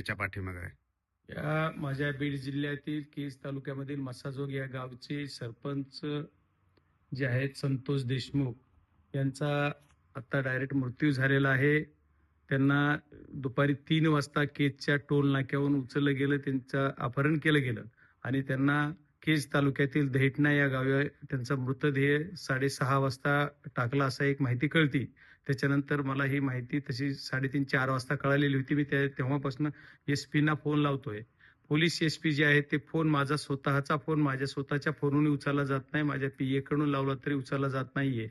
याच्या पाठीमागे आहे? या माझ्या बीड जिल्ह्यातील केज तालुक्यामधील मसाजोग या गावचे सरपंच जे आहेत संतोष देशमुख यांचा आता डायरेक्ट मृत्यू झालेला आहे. त्यांना दुपारी 3 वाजता केजच्या टोल नाक्यावरून उचललं गेलं, त्यांचं अपहरण केलं गेलं आणि त्यांना केज तालुक्यातील दहिटणा या गावी त्यांचा मृतदेह 6:30 वाजता टाकला असा एक माहिती कळती. त्याच्यानंतर मला ही माहिती तशी 3:30-4 वाजता कळालेली होती. मी तेव्हापासून एसपीना फोन लावतोय. पोलीस एसपी जे आहेत ते फोन माझा स्वतःचा फोन माझ्या स्वतःच्या फोनवरून उचलला जात नाही. माझ्या पीए कडून लावला तरी उचलला जात नाहीये.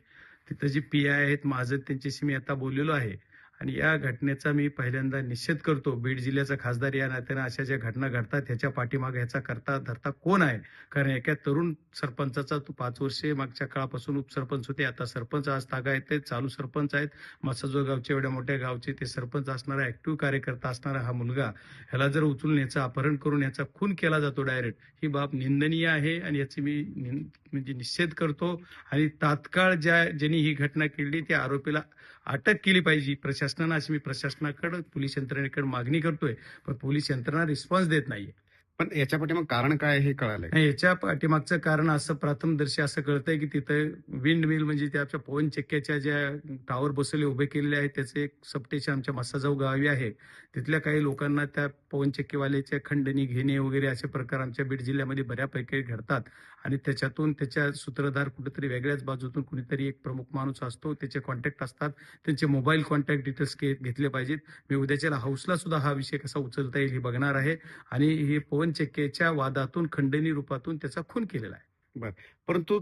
तिथं जी पीआय आहेत माझं त्यांच्याशी मी आता बोललेलो आहे आणि या घटनेचा मी पहिल्यांदा निषेध करतो. बीड जिल्ह्याचा खासदार या नात्यानं अशा ज्या घटना घडतात ह्याच्या पाठीमागे ह्याचा करता धरता कोण आहे? कारण एका तरुण सरपंचाचा तो 5 वर्षे मागच्या काळापासून उपसरपंच होते, आता सरपंच आज तागायत आहेत, चालू सरपंच आहेत. मसाजोग गावचे एवढ्या मोठ्या गावचे ते सरपंच असणारा ऍक्टिव्ह कार्यकर्ता असणारा हा मुलगा ह्याला जर उचलून याचं अपहरण करून याचा खून केला जातो डायरेक्ट, ही बाब निंदनीय आहे आणि याची मी म्हणजे निषेध करतो आणि तात्काळ ज्यांनी ही घटना केली त्या आरोपीला अटक केली पाहिजे प्रशासनानं, अशी मी प्रशासनाकडे पोलीस यंत्रणेकडे मागणी करतोय. पण पोलीस यंत्रणा रिस्पॉन्स देत नाहीये. पण याच्या पाठीमागे कारण काय हे कळालंय? नाही, याच्या पाठीमागचं कारण असं प्रथमदर्शी असं कळतंय की तिथं विंड मिल म्हणजे त्या आमच्या पवन चक्क्याच्या ज्या टावर बसवले उभे केलेले आहेत त्याचे एक सबस्टेशन आमच्या मसाजोग गावी आहे. तिथल्या काही लोकांना त्या पवन चक्कीवाल्याच्या खंडणी घेणे वगैरे असे प्रकार आमच्या बीड जिल्ह्यामध्ये बऱ्यापैकी घडतात आणि त्याच्यातून त्याच्या सूत्रधार कुठेतरी वेगळ्याच बाजूतून कुणीतरी एक प्रमुख माणूस असतो, त्याचे कॉन्टॅक्ट असतात, त्यांचे मोबाईल कॉन्टॅक्ट डिटेल्स घेतले पाहिजेत. मी उद्याच्या हाऊसला सुद्धा हा विषय कसा उचलता येईल हे बघणार आहे आणि हे पवन चक्कीच्या वादातून खंडणी रूपातून त्याचा खून केलेला आहे. बर, परंतु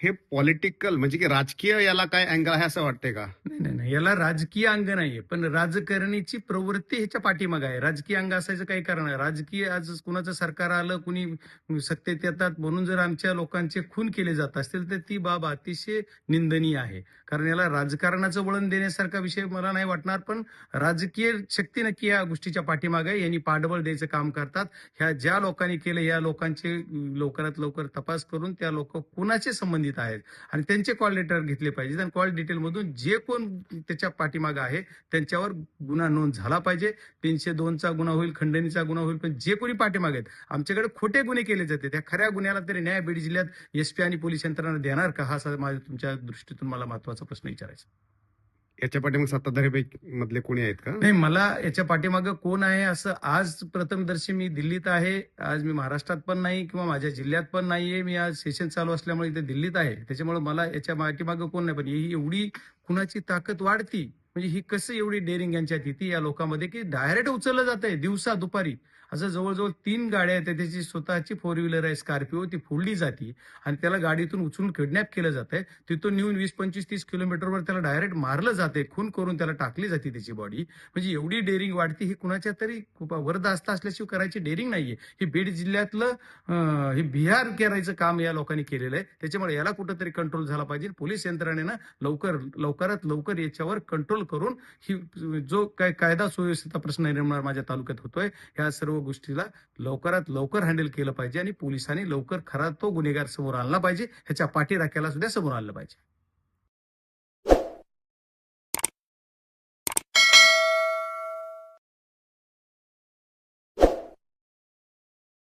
हे पॉलिटिकल म्हणजे की राजकीय याला काय अँगल आहे असं वाटतंय का? नाही, याला राजकीय अंग नाहीये, पण राजकारणीची प्रवृत्ती ह्याच्या पाठीमागे आहे. राजकीय अंग असायचं काही कारण नाही. राजकीय आज कुणाचं सरकार आलं, कुणी सत्तेत येतात म्हणून जर आमच्या लोकांचे खून केले जात असतील तर ती बाब अतिशय निंदनीय आहे. कारण याला राजकारणाचं वळण देण्यासारखा विषय मला नाही वाटणार, पण राजकीय शक्ती नक्की या गोष्टीच्या पाठीमागे आहे. यांनी पाठबळ द्यायचं काम करतात. ह्या ज्या लोकांनी केलं या लोकांचे लवकरात लवकर तपास करून त्या लोक कुणाचे संबंधित आहेत आणि त्यांचे कॉल लेटर घेतले पाहिजेत आणि कॉल डिटेल मधून जे कोण त्याच्या पाठीमागे आहे त्यांच्यावर गुन्हा नोंद झाला पाहिजे. 302चा गुन्हा होईल, खंडणीचा गुन्हा होईल, पण जे कोणी पाठीमागे आहेत आमच्याकडे खोटे गुन्हे केले जाते त्या खऱ्या गुन्ह्याला तरी न्याय बीड जिल्ह्यात एसपी आणि पोलीस यंत्रणा देणार का? हा माझ्या तुमच्या दृष्टीतून मला महत्वाचा प्रश्न विचारायचा. याच्या पाठीमागे सत्ताधारी मधले कोणी आहेत का? नाही, मला याच्या पाठीमागे कोण आहे असं आज प्रथमदर्शी मी दिल्लीत आहे. आज मी महाराष्ट्रात पण नाही किंवा माझ्या जिल्ह्यात पण नाहीये. मी आज सेशन चालू असल्यामुळे इथे दिल्लीत आहे. त्याच्यामुळे मला याच्या पाठीमागे कोण नाही, पण ही एवढी कुणाची ताकद वाढती म्हणजे ही कसं एवढी डेअरिंग यांच्यात येते या लोकांमध्ये की डायरेक्ट उचललं जात आहे दिवसा दुपारी. असं जवळजवळ 3 गाड्या आहेत, त्याची स्वतःची 4 व्हीलर आहे स्कॉर्पिओ, ती फोडली जाते आणि त्याला गाडीतून उचलून किडनॅप केलं जात आहे. तिथून नेऊन 20-25-30 किलोमीटरवर त्याला डायरेक्ट मारलं जाते, खून करून त्याला टाकली जाते त्याची बॉडी. म्हणजे एवढी डेअरिंग वाढती ही कुणाच्या तरी वरदास्ता असल्याशिवाय करायची डेअरिंग नाहीये. ही बीड जिल्ह्यातलं हे बिहार करायचं काम या लोकांनी केलेलं आहे. त्याच्यामुळे याला कुठंतरी कंट्रोल झाला पाहिजे. पोलीस यंत्रणेनं लवकरात लवकर याच्यावर कंट्रोल करून ही जो काय कायदा सुव्यवस्थेचा प्रश्न निर्माण माझ्या तालुक्यात होतोय ह्या सर्व गोष्टीला लवकरात लवकर हँडल केलं पाहिजे आणि पोलिसांनी लवकर खरा तो गुन्हेगार समोर आणला पाहिजे. ह्याच्या पाठीराख्याला सुद्धा समोर आणलं पाहिजे.